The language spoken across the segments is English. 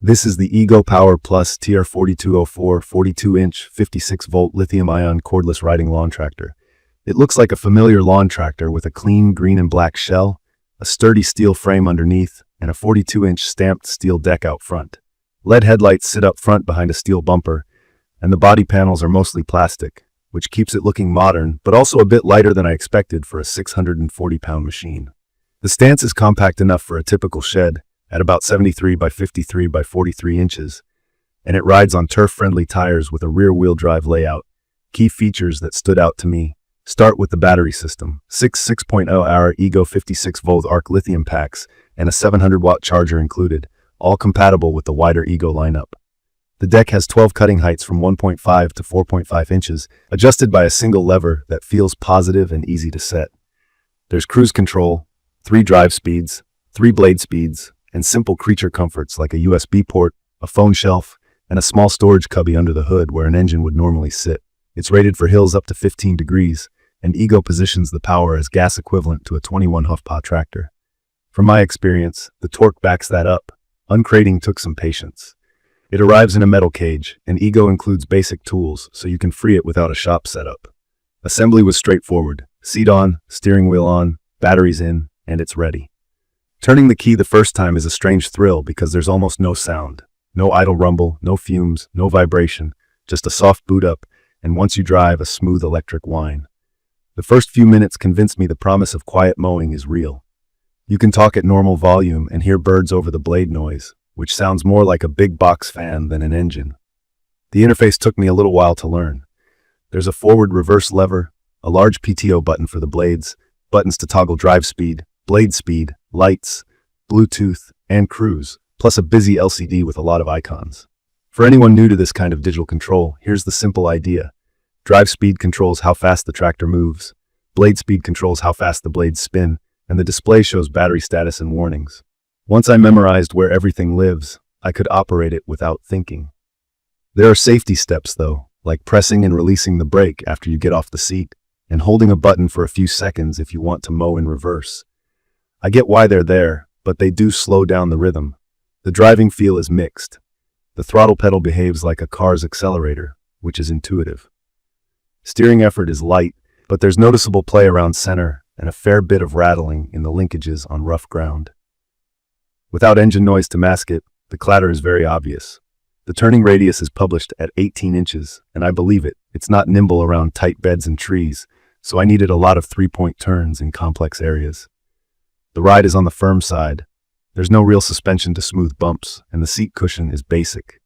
This is the EGO Power TR4204 42-inch 56-volt lithium-ion cordless riding lawn tractor. It looks like a familiar lawn tractor with a clean green and black shell, a sturdy steel frame underneath, and a 42-inch stamped steel deck out front. LED headlights sit up front behind a steel bumper, and the body panels are mostly plastic, which keeps it looking modern, but also a bit lighter than I expected for a 640-pound machine. The stance is compact enough for a typical shed, at about 73 by 53 by 43 inches, and it rides on turf-friendly tires with a rear-wheel drive layout. Key features that stood out to me start with the battery system: 6.0-hour EGO 56-volt ARC lithium packs and a 700-watt charger included, all compatible with the wider EGO lineup. The deck has 12 cutting heights from 1.5 to 4.5 inches, adjusted by a single lever that feels positive and easy to set. There's cruise control, 3 drive speeds, 3 blade speeds, and simple creature comforts like a USB port, a phone shelf, and a small storage cubby under the hood where an engine would normally sit. It's rated for hills up to 15 degrees, and EGO positions the power as gas equivalent to a 21 horsepower tractor. From my experience, the torque backs that up. Uncrating took some patience. It arrives in a metal cage, and EGO includes basic tools so you can free it without a shop setup. Assembly was straightforward: seat on, steering wheel on, batteries in, and it's ready. Turning the key the first time is a strange thrill because there's almost no sound. No idle rumble, no fumes, no vibration, just a soft boot up, and once you drive, a smooth electric whine. The first few minutes convinced me the promise of quiet mowing is real. You can talk at normal volume and hear birds over the blade noise, which sounds more like a big box fan than an engine. The interface took me a little while to learn. There's a forward-reverse lever, a large PTO button for the blades, buttons to toggle drive speed, blade speed, lights, Bluetooth, and cruise, plus a busy LCD with a lot of icons. For anyone new to this kind of digital control, here's the simple idea. Drive speed controls how fast the tractor moves, blade speed controls how fast the blades spin, and the display shows battery status and warnings. Once I memorized where everything lives, I could operate it without thinking. There are safety steps though, like pressing and releasing the brake after you get off the seat, and holding a button for a few seconds if you want to mow in reverse. I get why they're there, but they do slow down the rhythm. The driving feel is mixed. The throttle pedal behaves like a car's accelerator, which is intuitive. Steering effort is light, but there's noticeable play around center and a fair bit of rattling in the linkages on rough ground. Without engine noise to mask it, the clatter is very obvious. The turning radius is published at 18 inches, and I believe it. It's not nimble around tight beds and trees, so I needed a lot of 3-point turns in complex areas. The ride is on the firm side. There's no real suspension to smooth bumps, and the seat cushion is basic.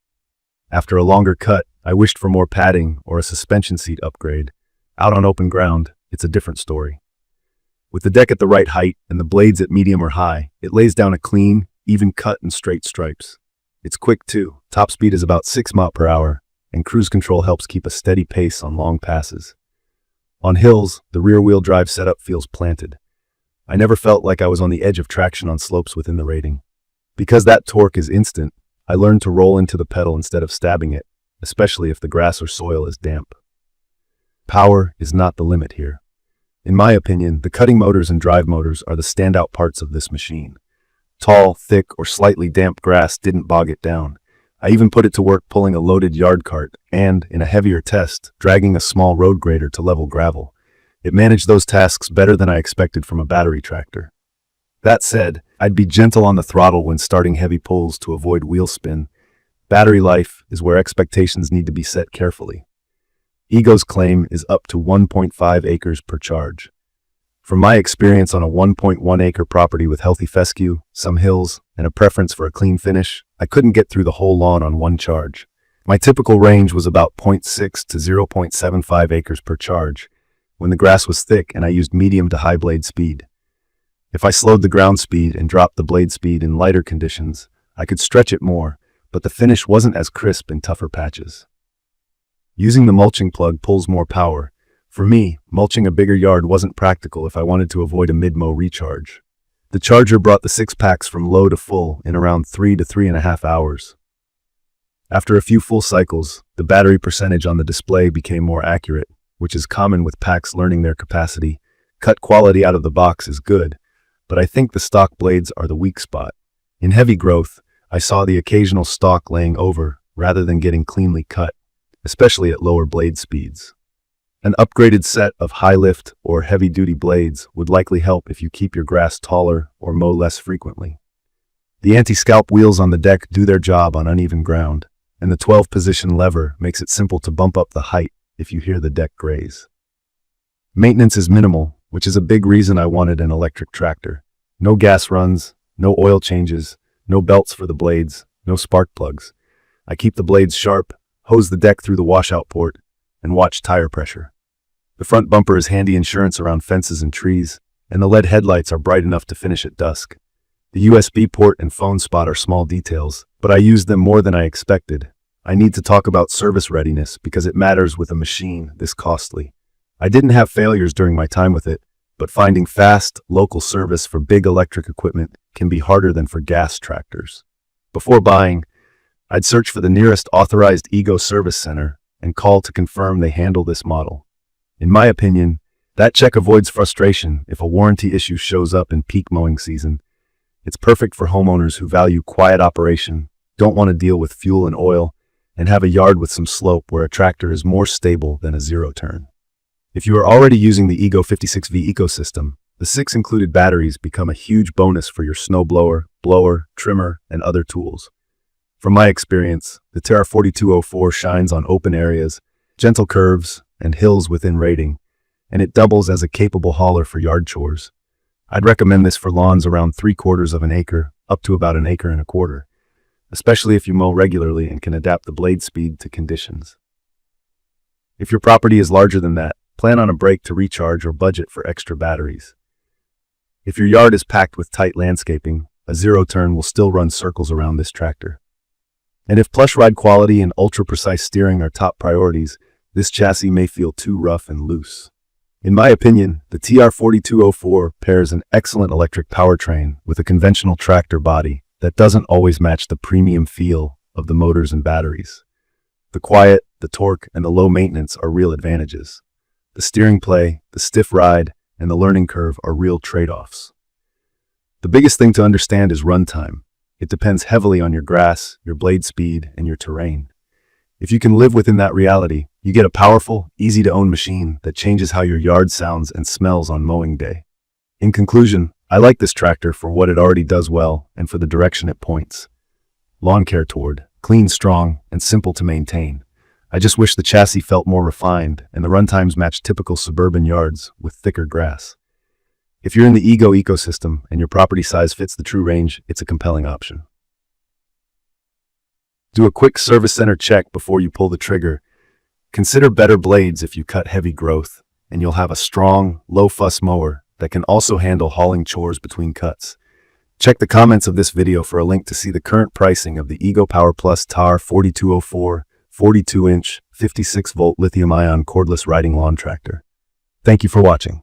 After a longer cut, I wished for more padding or a suspension seat upgrade. Out on open ground, it's a different story. With the deck at the right height and the blades at medium or high, it lays down a clean, even cut and straight stripes. It's quick too. Top speed is about 6 mph, and cruise control helps keep a steady pace on long passes. On hills, the rear-wheel drive setup feels planted. I never felt like I was on the edge of traction on slopes within the rating. Because that torque is instant, I learned to roll into the pedal instead of stabbing it, especially if the grass or soil is damp. Power is not the limit here. In my opinion, the cutting motors and drive motors are the standout parts of this machine. Tall, thick, or slightly damp grass didn't bog it down. I even put it to work pulling a loaded yard cart and, in a heavier test, dragging a small road grader to level gravel. It managed those tasks better than I expected from a battery tractor. That said, I'd be gentle on the throttle when starting heavy pulls to avoid wheel spin. Battery life is where expectations need to be set carefully. EGO's claim is up to 1.5 acres per charge. From my experience on a 1.1 acre property with healthy fescue, some hills, and a preference for a clean finish, I couldn't get through the whole lawn on one charge. My typical range was about 0.6 to 0.75 acres per charge, when the grass was thick and I used medium to high blade speed. If I slowed the ground speed and dropped the blade speed in lighter conditions, I could stretch it more, but the finish wasn't as crisp in tougher patches. Using the mulching plug pulls more power. For me, mulching a bigger yard wasn't practical if I wanted to avoid a mid-mow recharge. The charger brought the 6 packs from low to full in around 3 to 3.5 hours. After a few full cycles, the battery percentage on the display became more accurate, which is common with packs learning their capacity. Cut quality out of the box is good, but I think the stock blades are the weak spot. In heavy growth, I saw the occasional stalk laying over rather than getting cleanly cut, especially at lower blade speeds. An upgraded set of high-lift or heavy-duty blades would likely help if you keep your grass taller or mow less frequently. The anti-scalp wheels on the deck do their job on uneven ground, and the 12-position lever makes it simple to bump up the height if you hear the deck graze. Maintenance is minimal, which is a big reason I wanted an electric tractor. No gas runs, no oil changes, no belts for the blades, no spark plugs. I keep the blades sharp, hose the deck through the washout port, and watch tire pressure. The front bumper is handy insurance around fences and trees, and the LED headlights are bright enough to finish at dusk. The USB port and phone spot are small details, but I used them more than I expected. I need to talk about service readiness because it matters with a machine this costly. I didn't have failures during my time with it, but finding fast, local service for big electric equipment can be harder than for gas tractors. Before buying, I'd search for the nearest authorized EGO service center and call to confirm they handle this model. In my opinion, that check avoids frustration if a warranty issue shows up in peak mowing season. It's perfect for homeowners who value quiet operation, don't want to deal with fuel and oil, and have a yard with some slope where a tractor is more stable than a zero-turn. If you are already using the EGO 56V ecosystem, the 6 included batteries become a huge bonus for your snowblower, blower, trimmer, and other tools. From my experience, the TR4204 shines on open areas, gentle curves, and hills within rating, and it doubles as a capable hauler for yard chores. I'd recommend this for lawns around 3/4 of an acre, up to about 1.25 acres, especially if you mow regularly and can adapt the blade speed to conditions. If your property is larger than that, plan on a break to recharge or budget for extra batteries. If your yard is packed with tight landscaping, a zero-turn will still run circles around this tractor. And if plush ride quality and ultra-precise steering are top priorities, this chassis may feel too rough and loose. In my opinion, the TR4204 pairs an excellent electric powertrain with a conventional tractor body that doesn't always match the premium feel of the motors and batteries. The quiet, the torque, and the low maintenance are real advantages. The steering play, the stiff ride, and the learning curve are real trade-offs. The biggest thing to understand is runtime. It depends heavily on your grass, your blade speed, and your terrain. If you can live within that reality, you get a powerful, easy-to-own machine that changes how your yard sounds and smells on mowing day. In conclusion, I like this tractor for what it already does well and for the direction it points. Lawn care toward, clean, strong, and simple to maintain. I just wish the chassis felt more refined and the runtimes matched typical suburban yards with thicker grass. If you're in the EGO ecosystem and your property size fits the true range, it's a compelling option. Do a quick service center check before you pull the trigger. Consider better blades if you cut heavy growth, and you'll have a strong, low-fuss mower that can also handle hauling chores between cuts. Check the comments of this video for a link to see the current pricing of the EGO Power TR4204 42-inch, 56-volt lithium-ion cordless riding lawn tractor. Thank you for watching.